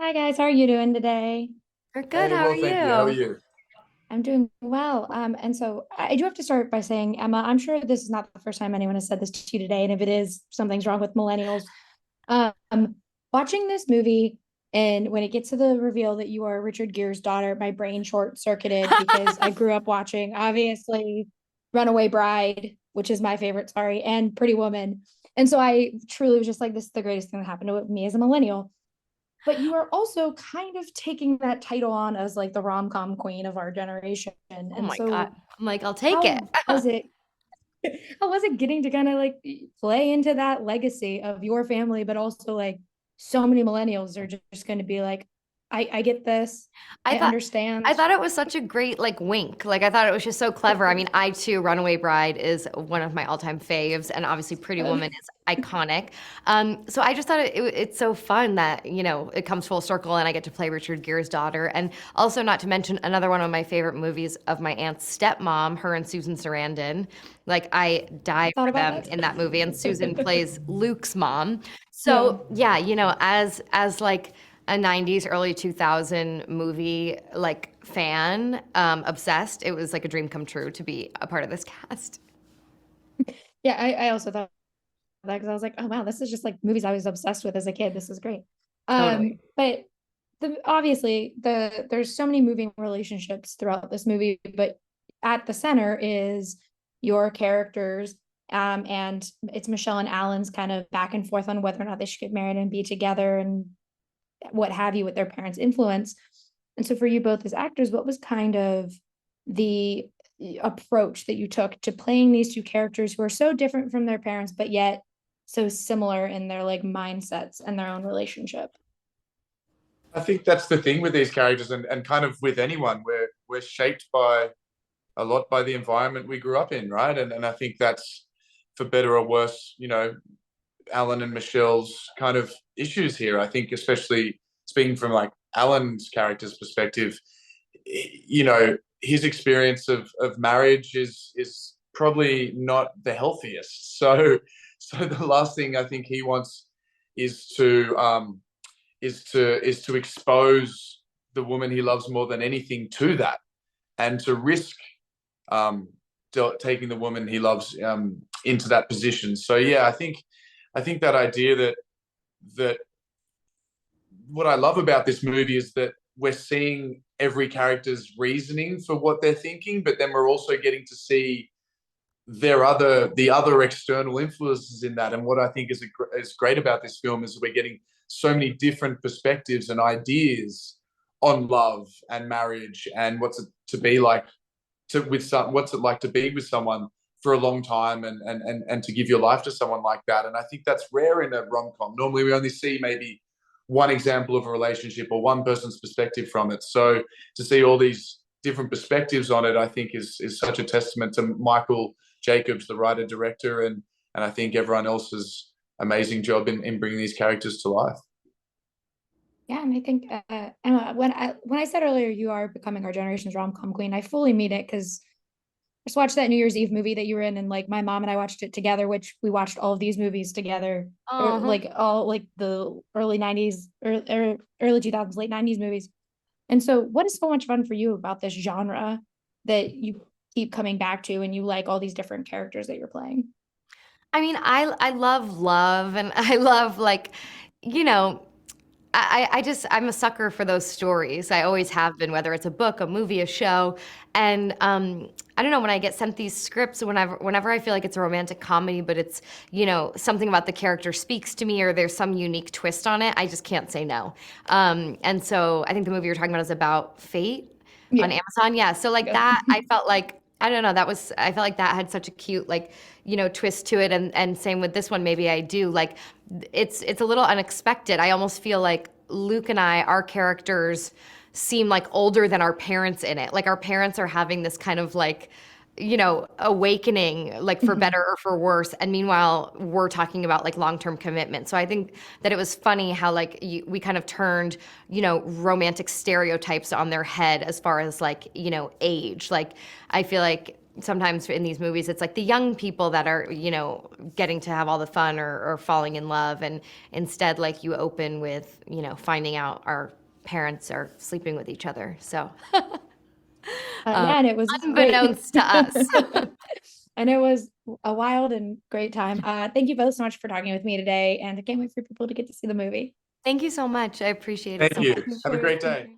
Hi guys, how are you doing today? We're good. Hey, How are well, thank you. How are you? you? I'm doing well. And so I do have to start by saying, Emma, I'm sure this is not the first time anyone has said this to you today. And if it is, something's wrong with millennials. Um, Watching this movie, and when it gets to the reveal that you are Richard Gere's daughter, my brain short-circuited because I grew up watching, obviously, Runaway Bride, which is my favorite, sorry, and Pretty Woman. And so I truly was just like, this is the greatest thing that happened to me as a millennial. But you are also kind of taking that title on as like the rom-com queen of our generation. Oh And my God. so I'm like, I'll take it. how was it how was it getting to kind of like play into that legacy of your family, but also like so many millennials are just going to be like, I get this, I I thought I understand. thought it was such a great like wink. Like I thought it was just so clever. I mean, I too, Runaway Bride is one of my all-time faves, and obviously Pretty Woman is iconic. So I just thought it's so fun that it comes full circle, and I get to play Richard Gere's daughter, and also not to mention another one of my favorite movies of my aunt's stepmom, her and Susan Sarandon. Like I die Thought for about them that. in that movie, and Susan plays Luke's mom. Yeah. So yeah, as like a 90s early 2000 movie like fan, obsessed, it was like a dream come true to be a part of this cast. Yeah, I also thought that because I was like, oh wow, this is just like movies I was obsessed with as a kid. This is great. Totally. But obviously there's so many moving relationships throughout this movie, but at the center is your characters. And it's Michelle and Alan's kind of back and forth on whether or not they should get married and be together and what have you with their parents' influence. And so for you both as actors, what was kind of the approach that you took to playing these two characters who are so different from their parents, but yet so similar in their like mindsets and their own relationship? I think that's the thing with these characters and kind of with anyone. We're shaped by a lot by the environment we grew up in, right? And I think that's for better or worse, Alan and Michelle's kind of issues here. I think especially speaking from like Alan's character's perspective, his experience of marriage is probably not the healthiest. So the last thing I think he wants is to expose the woman he loves more than anything to that, and to risk um, taking the woman he loves into that position. So yeah, I think that idea that what I love about this movie is that we're seeing every character's reasoning for what they're thinking, but then we're also getting to see the other external influences in that. And what I think is great about this film is we're getting so many different perspectives and ideas on love and marriage and what's it to be like what's it like to be with someone for a long time and to give your life to someone like that. And I think that's rare in a rom-com. Normally we only see maybe one example of a relationship or one person's perspective from it. So to see all these different perspectives on it, I think is such a testament to Michael Jacobs, the writer director, and I think everyone else's amazing job in bringing these characters to life. Yeah, and I think Emma, when I said earlier you are becoming our generation's rom-com queen, I fully mean it because I just watched that New Year's Eve movie that you were in, and like my mom and I watched it together, which we watched all of these movies together, or Uh-huh. like all like the early 90s or early 2000s, late 90s movies. And so, what is so much fun for you about this genre that you keep coming back to and you like all these different characters that you're playing? I mean, I love love, and I love like, you know, I just I'm a sucker for those stories. I always have been, whether it's a book, a movie, a show. And I don't know, when I get sent these scripts, whenever I feel like it's a romantic comedy, but it's, something about the character speaks to me or there's some unique twist on it, I just can't say no. And so I think the movie you're talking about is about Fate on Yeah. Amazon. Yeah. So like Yeah. that, I felt like I don't know, I felt like that had such a cute like, twist to it. And same with this one, maybe I do. Like it's a little unexpected. I almost feel like Luke and our characters seem like older than our parents in it. Like our parents are having this kind of like, awakening, like for better or for worse. And meanwhile, we're talking about like long-term commitment. So I think that it was funny how like we kind of turned, romantic stereotypes on their head as far as like, age. Like I feel like sometimes in these movies, it's like the young people that are, you know, getting to have all the fun or falling in love. And instead, like you open with, you know, finding out our parents are sleeping with each other. So Yeah, and it was great. unbeknownst to us. And it was a wild and great time. Thank you both so much for talking with me today, and I can't wait for people to get to see the movie. Thank you so much. I appreciate it Thank so you. much. Have a great day.